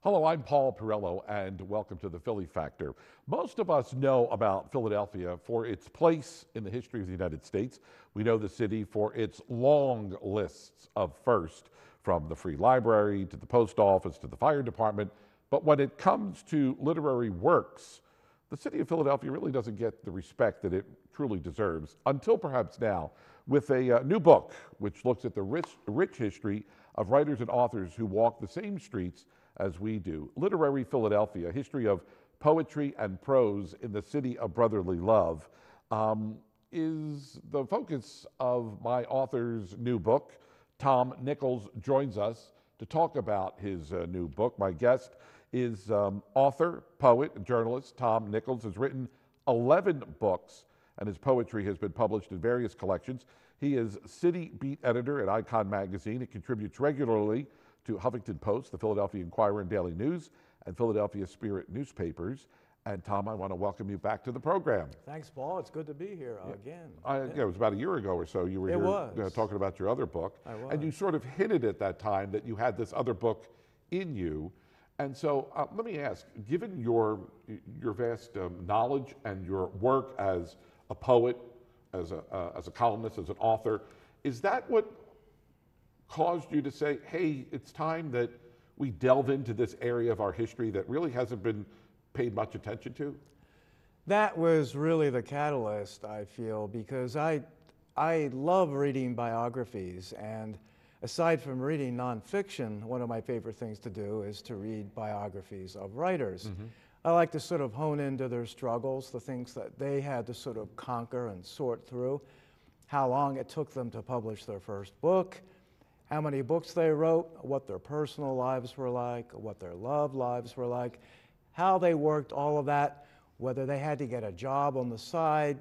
Hello, I'm Paul Perrello, and welcome to the Philly Factor. Most of us know about Philadelphia for its place in the history of the United States. We know the city for its long lists of firsts, from the Free Library to the post office to the fire department. But when it comes to literary works, the city of Philadelphia really doesn't get the respect that it truly deserves, until perhaps now, with a new book which looks at the rich history of writers and authors who walk the same streets as we do. Literary Philadelphia, a history of poetry and prose in the city of brotherly love, is the focus of my author's new book. Thom Nickels joins us to talk about his new book. My guest is author, poet, and journalist. Thom Nickels has written 11 books, and his poetry has been published in various collections. He is city beat editor at Icon magazine. He contributes regularly to Huffington Post, the Philadelphia Inquirer and Daily News, and Philadelphia Spirit newspapers. And Thom, I want to welcome you back to the program. Thanks, Paul. It's good to be here again. Yeah, it was about a year ago or so you were here talking about your other book. I was. And you sort of hinted at that time that you had this other book in you. And so let me ask, given your vast knowledge and your work as a poet, as a columnist, as an author, is that what caused you to say, hey, it's time that we delve into this area of our history that really hasn't been paid much attention to? That was really the catalyst, I feel, because I love reading biographies, and aside from reading nonfiction, one of my favorite things to do is to read biographies of writers. Mm-hmm. I like to sort of hone into their struggles, the things that they had to sort of conquer and sort through, how long it took them to publish their first book, how many books they wrote, what their personal lives were like, what their love lives were like, how they worked all of that, whether they had to get a job on the side,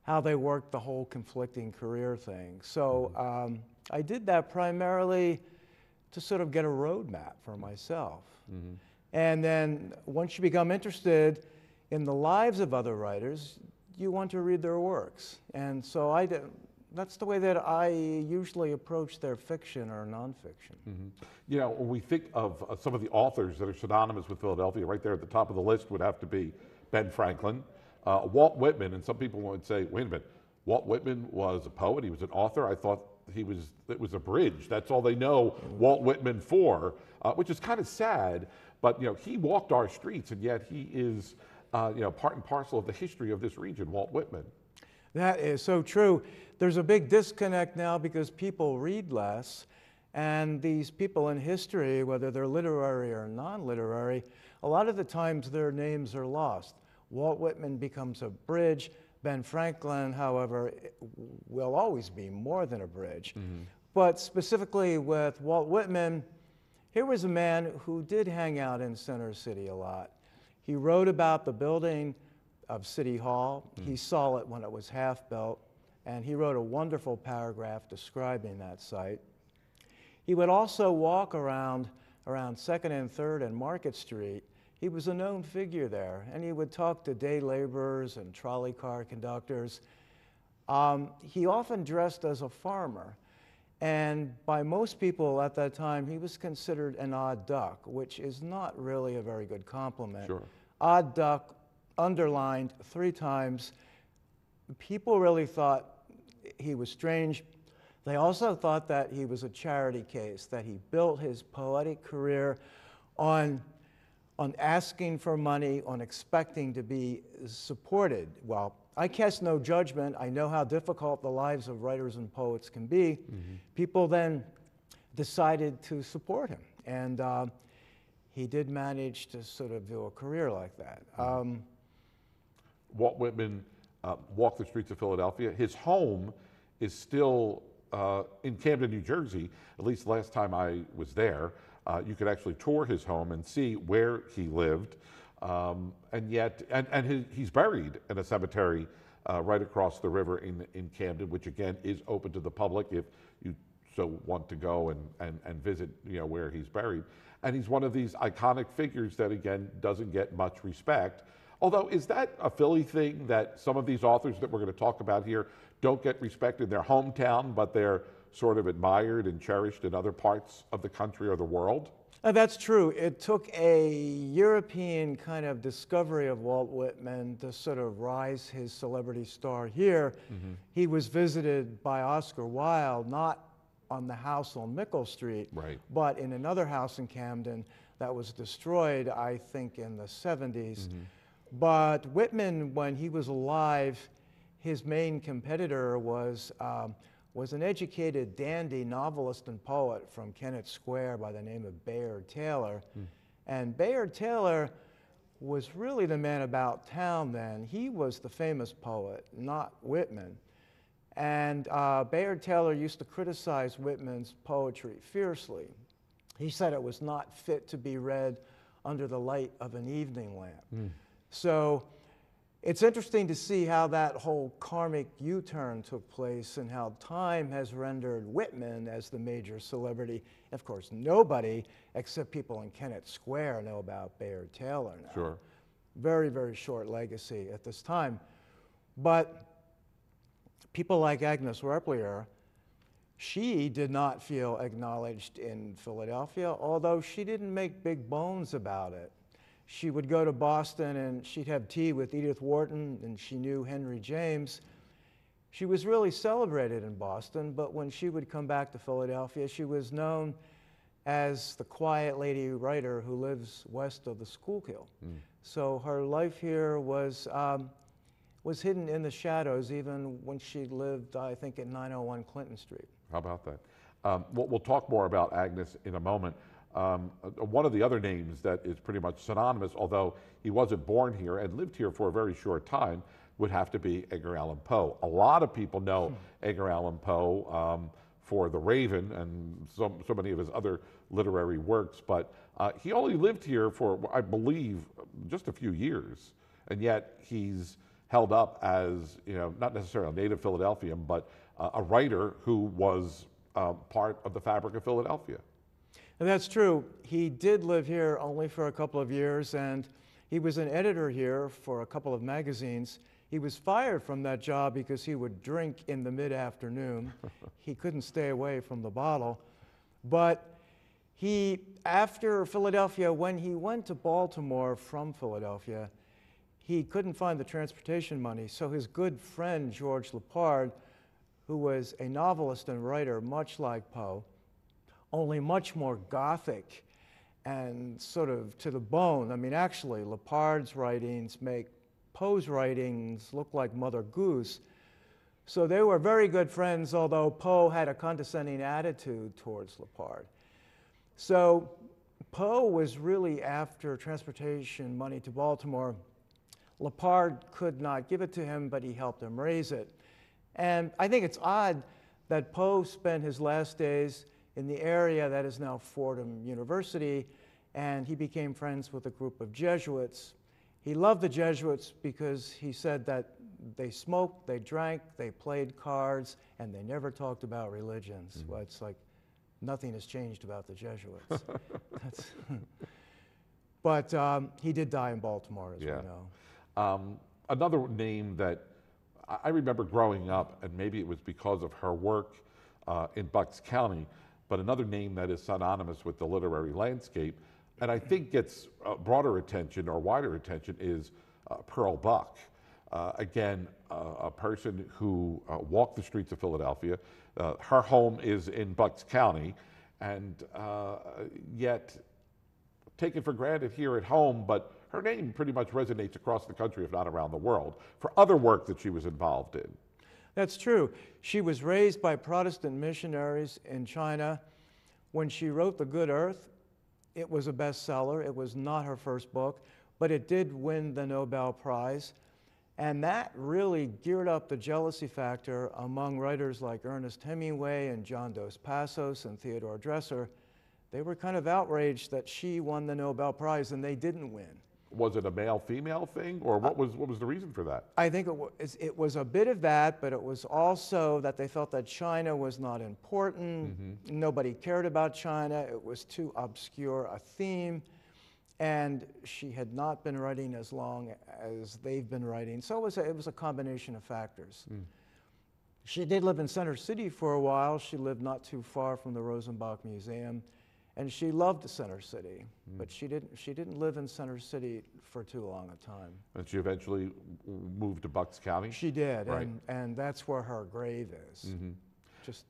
how they worked the whole conflicting career thing. So I did that primarily to sort of get a roadmap for myself. Mm-hmm. And then once you become interested in the lives of other writers, you want to read their works. And so that's the way that I usually approach their fiction or nonfiction. Mm-hmm. You know, when we think of some of the authors that are synonymous with Philadelphia, right there at the top of the list would have to be Ben Franklin, Walt Whitman, and some people would say, wait a minute, Walt Whitman was a poet, he was an author. I thought it was a bridge. That's all they know Walt Whitman for, which is kind of sad, but you know, he walked our streets, and yet he is part and parcel of the history of this region, Walt Whitman. That is so true. There's a big disconnect now because people read less, and these people in history, whether they're literary or non-literary, a lot of the times their names are lost. Walt Whitman becomes a bridge. Ben Franklin, however, will always be more than a bridge. Mm-hmm. But specifically with Walt Whitman, here was a man who did hang out in Center City a lot. He wrote about the building of City Hall. He saw it when it was half built, and he wrote a wonderful paragraph describing that site. He would also walk around 2nd and 3rd and Market Street. He was a known figure there, and he would talk to day laborers and trolley car conductors. He often dressed as a farmer, and by most people at that time, he was considered an odd duck, which is not really a very good compliment. Sure. Odd duck, underlined 3 times. People really thought he was strange. They also thought that he was a charity case, that he built his poetic career on asking for money, on expecting to be supported. Well, I cast no judgment. I know how difficult the lives of writers and poets can be. Mm-hmm. People then decided to support him, and he did manage to sort of do a career like that. Walt Whitman walked the streets of Philadelphia. His home is still in Camden, New Jersey. At least last time I was there, you could actually tour his home and see where he lived. He's buried in a cemetery right across the river in Camden, which again is open to the public if you so want to go and visit where he's buried. And he's one of these iconic figures that again doesn't get much respect. Although, is that a Philly thing that some of these authors that we're going to talk about here don't get respect in their hometown, but they're sort of admired and cherished in other parts of the country or the world? That's true. It took a European kind of discovery of Walt Whitman to sort of rise his celebrity star here. He was visited by Oscar Wilde, not on the house on Mickle Street, Right. but in another house in Camden that was destroyed, I think, in the 70s. But Whitman, when he was alive, his main competitor was an educated dandy novelist and poet from Kennett Square by the name of Bayard Taylor. And Bayard Taylor was really the man about town then. He was the famous poet, not Whitman. And Bayard Taylor used to criticize Whitman's poetry fiercely. He said it was not fit to be read under the light of an evening lamp. So it's interesting to see how that whole karmic U-turn took place and how time has rendered Whitman as the major celebrity. Of course, nobody except people in Kennett Square know about Bayard Taylor now. Sure. Very, very short legacy at this time. But people like Agnes Repplier, she did not feel acknowledged in Philadelphia, although she didn't make big bones about it. She would go to Boston and she'd have tea with Edith Wharton, and she knew Henry James. She was really celebrated in Boston, but when she would come back to Philadelphia, she was known as the quiet lady writer who lives west of the Schuylkill. So her life here was hidden in the shadows even when she lived, I think, at 901 Clinton Street. How about that? We'll talk more about Agnes in a moment. One of the other names that is pretty much synonymous, although he wasn't born here and lived here for a very short time, would have to be Edgar Allan Poe. A lot of people know Edgar Allan Poe for The Raven and so many of his other literary works, but he only lived here for, I believe, just a few years, and yet he's held up as, you know, not necessarily a native Philadelphian, but a writer who was part of the fabric of Philadelphia. And that's true. He did live here only for a couple of years, and he was an editor here for a couple of magazines. He was fired from that job because he would drink in the mid-afternoon. He couldn't stay away from the bottle. But he, after Philadelphia, when he went to Baltimore from Philadelphia, he couldn't find the transportation money, so his good friend, George Lepard, who was a novelist and writer much like Poe, only much more gothic and sort of to the bone. I mean, actually, Lepard's writings make Poe's writings look like Mother Goose. So they were very good friends, although Poe had a condescending attitude towards Lepard. So Poe was really after transportation money to Baltimore. Lepard could not give it to him, but he helped him raise it. And I think it's odd that Poe spent his last days in the area that is now Fordham University, and he became friends with a group of Jesuits. He loved the Jesuits because he said that they smoked, they drank, they played cards, and they never talked about religions. Well, it's like nothing has changed about the Jesuits. But he did die in Baltimore, as we know. Another name that I remember growing up, and maybe it was because of her work in Bucks County, but another name that is synonymous with the literary landscape, and I think gets broader attention or wider attention, is Pearl Buck. Again, a person who walked the streets of Philadelphia. Her home is in Bucks County, and yet taken for granted here at home, but her name pretty much resonates across the country, if not around the world, for other work that she was involved in. That's true. She was raised by Protestant missionaries in China. When she wrote The Good Earth, it was a bestseller. It was not her first book, but it did win the Nobel Prize. And that really geared up the jealousy factor among writers like Ernest Hemingway and John Dos Passos and Theodore Dreiser. They were kind of outraged that she won the Nobel Prize and they didn't win. Was it a male-female thing, or what was the reason for that? I think it was a bit of that, but it was also that they felt that China was not important. Nobody cared about China. It was too obscure a theme. And she had not been writing as long as they've been writing. So it was a combination of factors. She did live in Center City for a while. She lived not too far from the Rosenbach Museum. And she loved the Center City, but she didn't live in Center City for too long a time. And she eventually moved to Bucks County? She did, right. and that's where her grave is. Just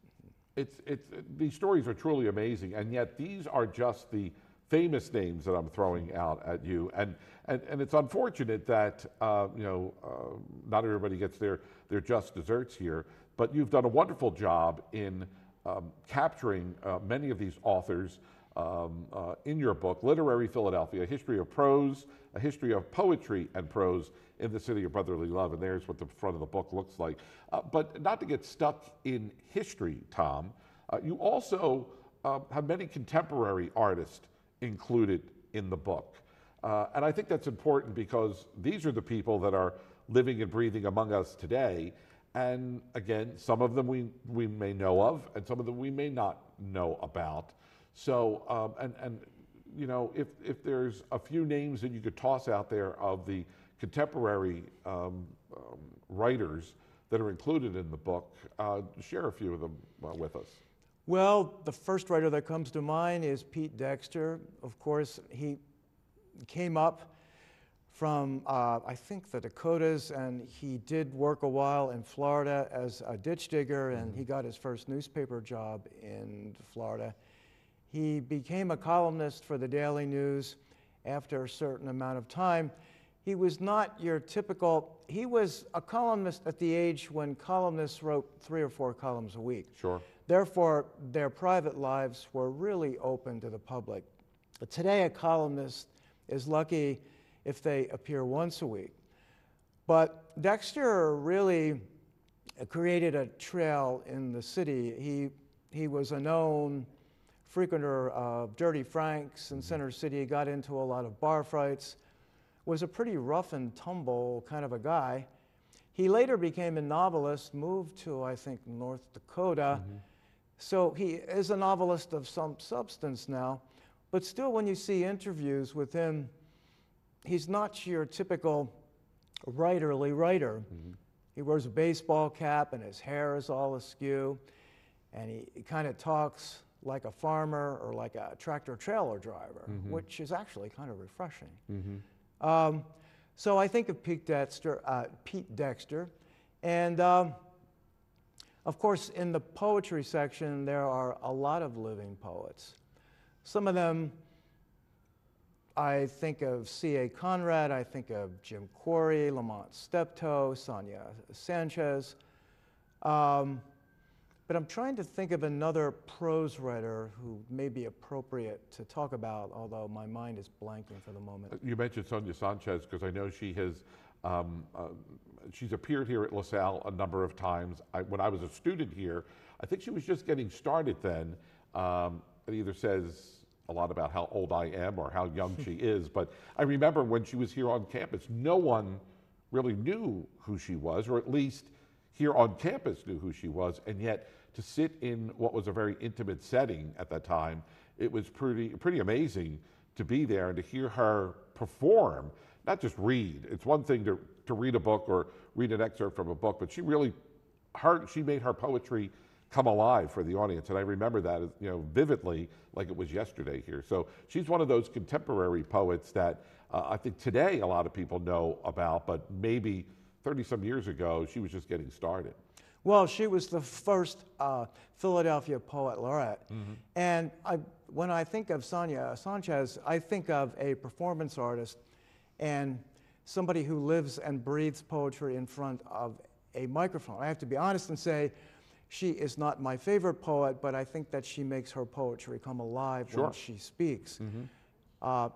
these stories are truly amazing, and yet these are just the famous names that I'm throwing out at you. And it's unfortunate that not everybody gets their just desserts here, but you've done a wonderful job in capturing many of these authors in your book, Literary Philadelphia, A History of Prose, A History of Poetry and Prose in the City of Brotherly Love. And there's what the front of the book looks like. But not to get stuck in history, Thom, you also have many contemporary artists included in the book. And I think that's important because these are the people that are living and breathing among us today. And again, some of them we may know of, and some of them we may not know about. So, if there's a few names that you could toss out there of the contemporary writers that are included in the book, share a few of them with us. Well, the first writer that comes to mind is Pete Dexter. Of course, he came up from, I think, the Dakotas, and he did work a while in Florida as a ditch digger, and he got his first newspaper job in Florida. He became a columnist for the Daily News after a certain amount of time. He was not your typical, he was a columnist at the age when columnists wrote 3 or 4 columns a week. Sure. Therefore, their private lives were really open to the public. But today, a columnist is lucky if they appear once a week. But Dexter really created a trail in the city. He was a known frequenter of Dirty Frank's in Center City. He got into a lot of bar fights, was a pretty rough and tumble kind of a guy. He later became a novelist, moved to, I think, North Dakota. So he is a novelist of some substance now. But still, when you see interviews with him, he's not your typical writerly writer. He wears a baseball cap and his hair is all askew. And he kind of talks like a farmer or like a tractor trailer driver, which is actually kind of refreshing. So I think of Pete Dexter. And of course, in the poetry section, there are a lot of living poets. Some of them, I think of C.A. Conrad, I think of Jim Quarry, Lamont Steptoe, Sonia Sanchez. But I'm trying to think of another prose writer who may be appropriate to talk about, although my mind is blanking for the moment. You mentioned Sonia Sanchez because I know she has, she's appeared here at LaSalle a number of times. When I was a student here, I think she was just getting started then. It either says a lot about how old I am or how young she is, but I remember when she was here on campus, no one really knew who she was, or at least here on campus knew who she was, and yet to sit in what was a very intimate setting at that time, it was pretty amazing to be there and to hear her perform, not just read. It's one thing to read a book or read an excerpt from a book, but she made her poetry come alive for the audience, and I remember that vividly, like it was yesterday here. So she's one of those contemporary poets that I think today a lot of people know about, but maybe 30-some years ago she was just getting started. Well, she was the first Philadelphia Poet Laureate. And when I think of Sonia Sanchez, I think of a performance artist and somebody who lives and breathes poetry in front of a microphone. I have to be honest and say, she is not my favorite poet, but I think that she makes her poetry come alive when she speaks.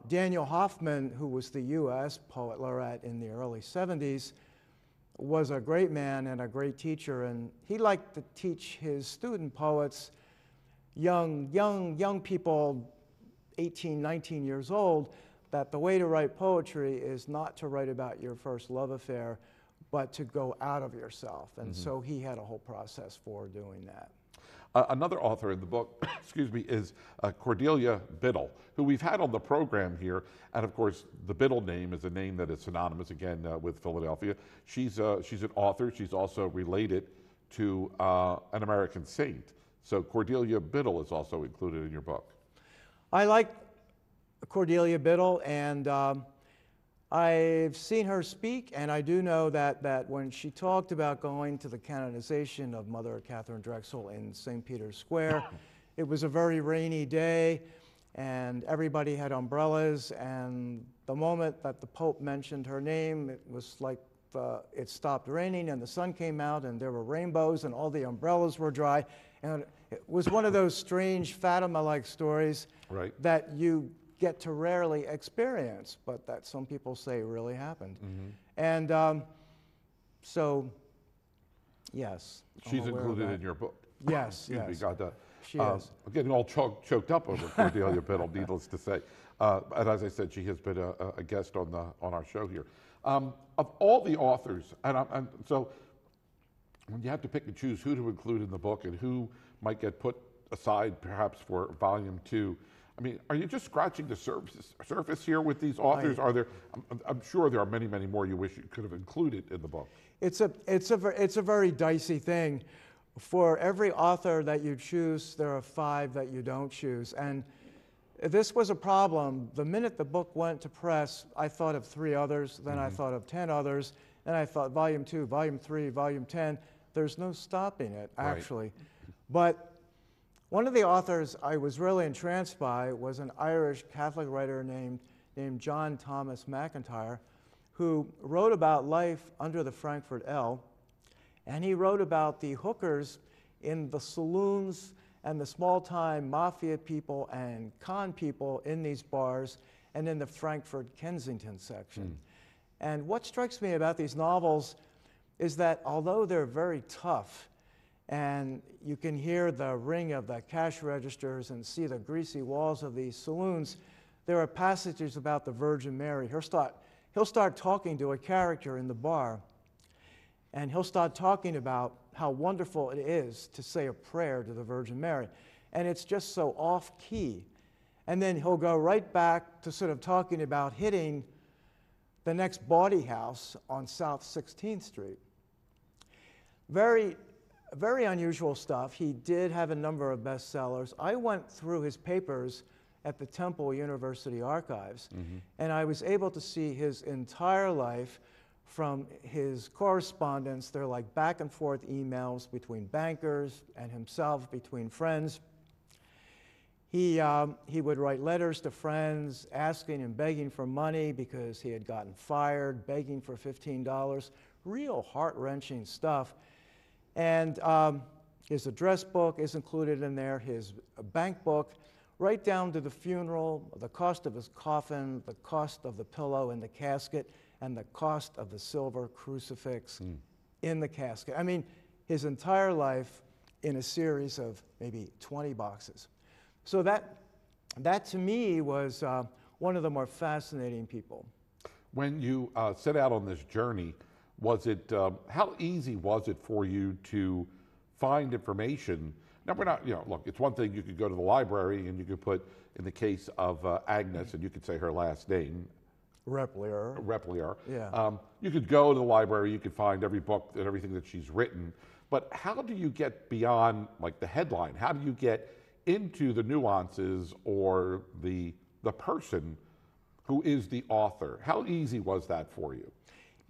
Daniel Hoffman, who was the U.S. Poet Laureate in the early 70s, was a great man and a great teacher, and he liked to teach his student poets, young people, 18, 19 years old, that the way to write poetry is not to write about your first love affair, but to go out of yourself. And so he had a whole process for doing that. Another author in the book, excuse me, is Cordelia Biddle, who we've had on the program here. And of course, the Biddle name is a name that is synonymous, again, with Philadelphia. She's an author. She's also related to an American saint. So Cordelia Biddle is also included in your book. I like Cordelia Biddle, and I've seen her speak, and I do know that when she talked about going to the canonization of Mother Catherine Drexel in St. Peter's Square, it was a very rainy day, and everybody had umbrellas, and the moment that the Pope mentioned her name, it was like it stopped raining, and the sun came out, and there were rainbows, and all the umbrellas were dry, and it was one of those strange Fatima-like stories Right. that you get to rarely experience, but that some people say really happened. And so, yes. I'm She's aware of included that. in your book. Yes, Excuse me, yes. got that. She is. I'm getting all choked up over Cordelia Biddle, needless to say. And as I said, she has been a guest on our show here. Of all the authors, and so when you have to pick and choose who to include in the book and who might get put aside perhaps for volume 2, I mean, are you just scratching the surface here with these authors? Are there? I'm sure there are many, many more you wish you could have included in the book. It's a very dicey thing. For every author that you choose, there are 5 that you don't choose. And this was a problem. The minute the book went to press, I thought of 3 others, then I thought of 10 others, and I thought volume 2, volume 3, volume 10. There's no stopping it, actually. Right. But one of the authors I was really entranced by was an Irish Catholic writer named John Thomas McIntyre, who wrote about life under the Frankfurt L, and he wrote about the hookers in the saloons and the small-time mafia people and con people in these bars and in the Frankfurt Kensington section. And what strikes me about these novels is that although they're very tough, and you can hear the ring of the cash registers and see the greasy walls of these saloons, there are passages about the Virgin Mary. He'll start talking to a character in the bar, and he'll start talking about how wonderful it is to say a prayer to the Virgin Mary. And it's just so off-key. And then he'll go right back to sort of talking about hitting the next bawdy house on South 16th Street. Very, very unusual stuff. He did have a number of bestsellers. I went through his papers at the Temple University Archives, and I was able to see his entire life from his correspondence. They're like back and forth emails between bankers and himself, between friends. He would write letters to friends asking and begging for money because he had gotten fired, begging for $15, real heart-wrenching stuff. And his address book is included in there, his bank book, right down to the funeral, the cost of his coffin, the cost of the pillow in the casket, and the cost of the silver crucifix in the casket. I mean, his entire life in a series of maybe 20 boxes. So that to me was one of the more fascinating people. When you set out on this journey, was it, how easy was it for you to find information? Now, we're not, look, it's one thing you could go to the library and you could put, in the case of Agnes, and you could say her last name, Replier. Yeah. You could go to the library, you could find every book and everything that she's written, but how do you get beyond like the headline? How do you get into the nuances or the person who is the author? How easy was that for you?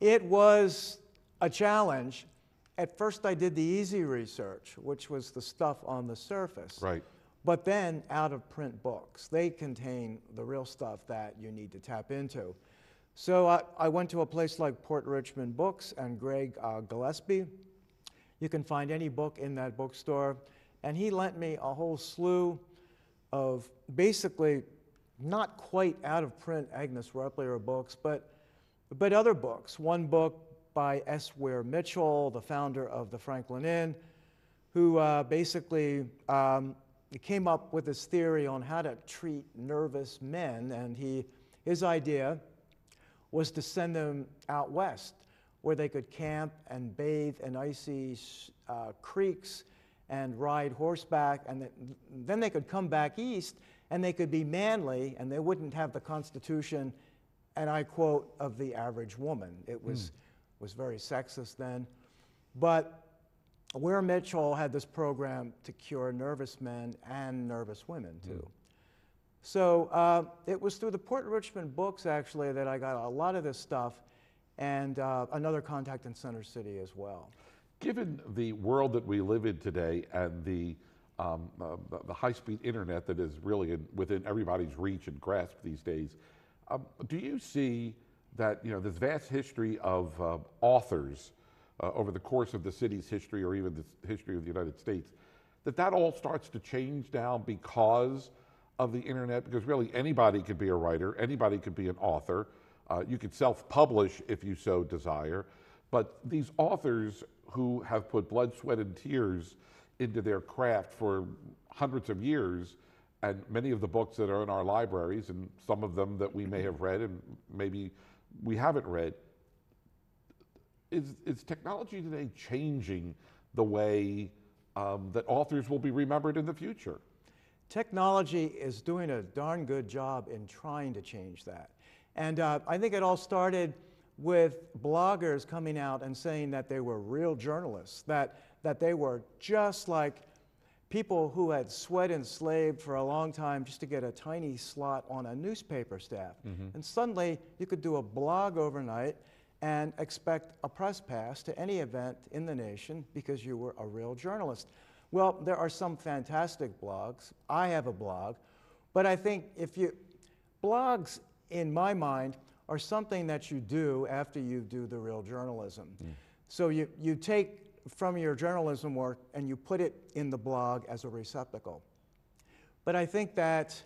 It was a challenge. At first I did the easy research, which was the stuff on the surface. Right. But then out-of-print books, they contain the real stuff that you need to tap into. So I went to a place like Port Richmond Books and Greg Gillespie. You can find any book in that bookstore. And he lent me a whole slew of basically not quite out-of-print Agnes Replier books, but other books. One book by S. Ware Mitchell, the founder of the Franklin Inn, who basically came up with this theory on how to treat nervous men, and his idea was to send them out west where they could camp and bathe in icy creeks and ride horseback, and then they could come back east and they could be manly and they wouldn't have the constitution, and I quote, of the average woman. It was very sexist then. But Ware Mitchell had this program to cure nervous men and nervous women too. So it was through the Port Richmond books, actually, that I got a lot of this stuff, and another contact in Center City as well. Given the world that we live in today and the high-speed internet that is really within everybody's reach and grasp these days, do you see that this vast history of authors over the course of the city's history, or even the history of the United States, that all starts to change now because of the internet? Because really anybody could be a writer, anybody could be an author. You could self-publish if you so desire. But these authors who have put blood, sweat, and tears into their craft for hundreds of years, and many of the books that are in our libraries, and some of them that we may have read and maybe we haven't read, is technology today changing the way that authors will be remembered in the future? Technology is doing a darn good job in trying to change that. And I think it all started with bloggers coming out and saying that they were real journalists, that they were just like people who had sweat and slaved for a long time just to get a tiny slot on a newspaper staff. Mm-hmm. And suddenly you could do a blog overnight and expect a press pass to any event in the nation because you were a real journalist. Well, there are some fantastic blogs. I have a blog. But I think blogs, in my mind, are something that you do after you do the real journalism. Mm. So you take from your journalism work and you put it in the blog as a receptacle. But I think that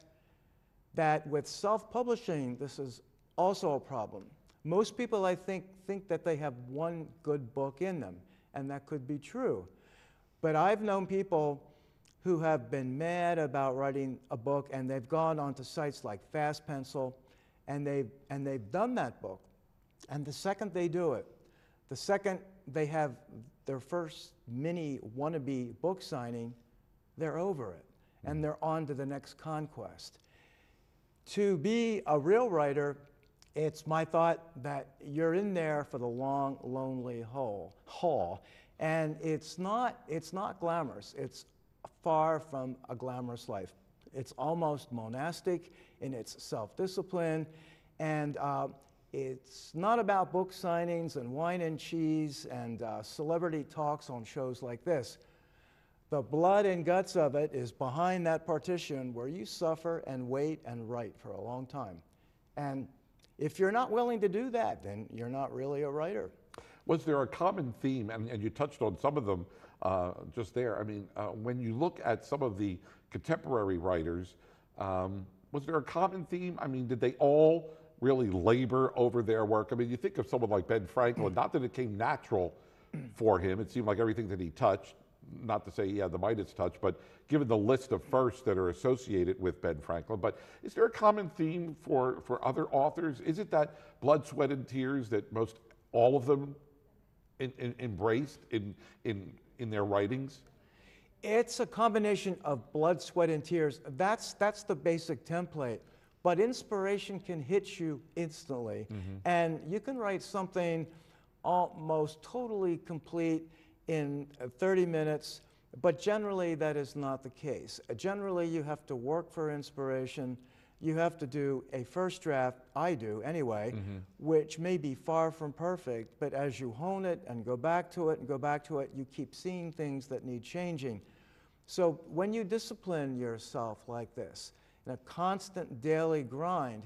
with self-publishing, this is also a problem. Most people, I think that they have one good book in them, and that could be true. But I've known people who have been mad about writing a book, and they've gone onto sites like Fast Pencil, and they've done that book. And the second they do it, the second they have their first mini wannabe book signing, they're over it, and they're on to the next conquest. To be a real writer, it's my thought that you're in there for the long, lonely haul. And it's not glamorous. It's far from a glamorous life. It's almost monastic in its self-discipline, and it's not about book signings and wine and cheese and celebrity talks on shows like this. The blood and guts of it is behind that partition where you suffer and wait and write for a long time. And if you're not willing to do that, then you're not really a writer. Was there a common theme, and you touched on some of them just there? I mean, when you look at some of the contemporary writers, was there a common theme? I mean, did they all really labor over their work? I mean, you think of someone like Ben Franklin, not that it came natural for him. It seemed like everything that he touched, not to say he had the Midas touch, but given the list of firsts that are associated with Ben Franklin. But is there a common theme for other authors? Is it that blood, sweat, and tears that most all of them embraced in their writings? It's a combination of blood, sweat, and tears. That's the basic template. But inspiration can hit you instantly. Mm-hmm. And you can write something almost totally complete in 30 minutes, but generally that is not the case. Generally, you have to work for inspiration. You have to do a first draft, I do anyway, mm-hmm. which may be far from perfect, but as you hone it and go back to it and go back to it, you keep seeing things that need changing. So when you discipline yourself like this, in a constant daily grind,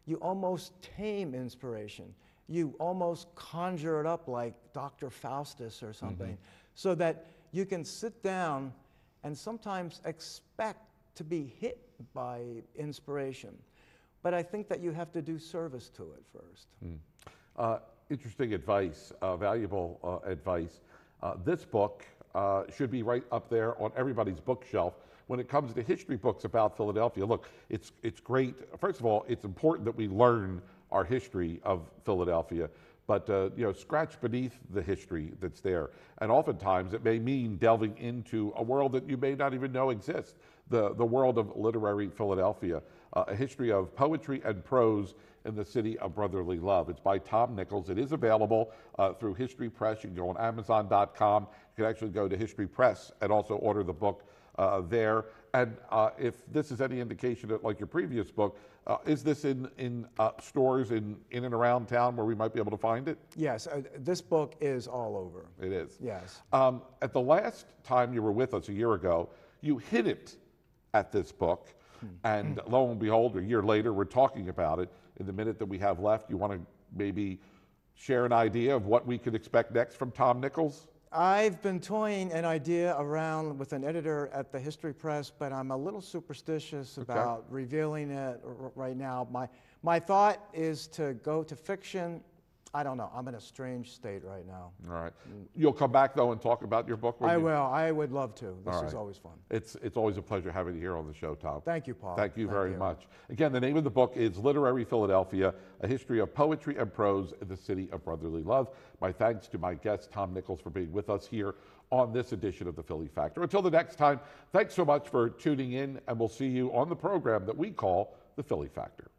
you almost tame inspiration. You almost conjure it up like Dr. Faustus or something, mm-hmm. so that you can sit down and sometimes expect to be hit by inspiration. But I think that you have to do service to it first. Interesting advice, valuable advice. This book should be right up there on everybody's bookshelf when it comes to history books about Philadelphia. Look, it's great. First of all, it's important that we learn our history of Philadelphia, but scratch beneath the history that's there. And oftentimes it may mean delving into a world that you may not even know exists, the world of literary Philadelphia, a history of poetry and prose in the city of brotherly love. It's by Thom Nickels. It is available through History Press. You can go on Amazon.com. You can actually go to History Press and also order the book there. And if this is any indication that, like your previous book, is this in stores in and around town where we might be able to find it? Yes, this book is all over. It is. Yes. At the last time you were with us a year ago, you hinted at this book, and lo and behold, a year later, we're talking about it. In the minute that we have left, you want to maybe share an idea of what we could expect next from Thom Nickels? I've been toying an idea around with an editor at the History Press, but I'm a little superstitious about revealing it right now. My thought is to go to fiction. I don't know. I'm in a strange state right now. All right. You'll come back, though, and talk about your book? I will. I would love to. This is always fun. It's always a pleasure having you here on the show, Thom. Thank you, Paul. Thank you very much. Again, the name of the book is Literary Philadelphia, A History of Poetry and Prose in the City of Brotherly Love. My thanks to my guest, Thom Nickels, for being with us here on this edition of the Philly Factor. Until the next time, thanks so much for tuning in, and we'll see you on the program that we call the Philly Factor.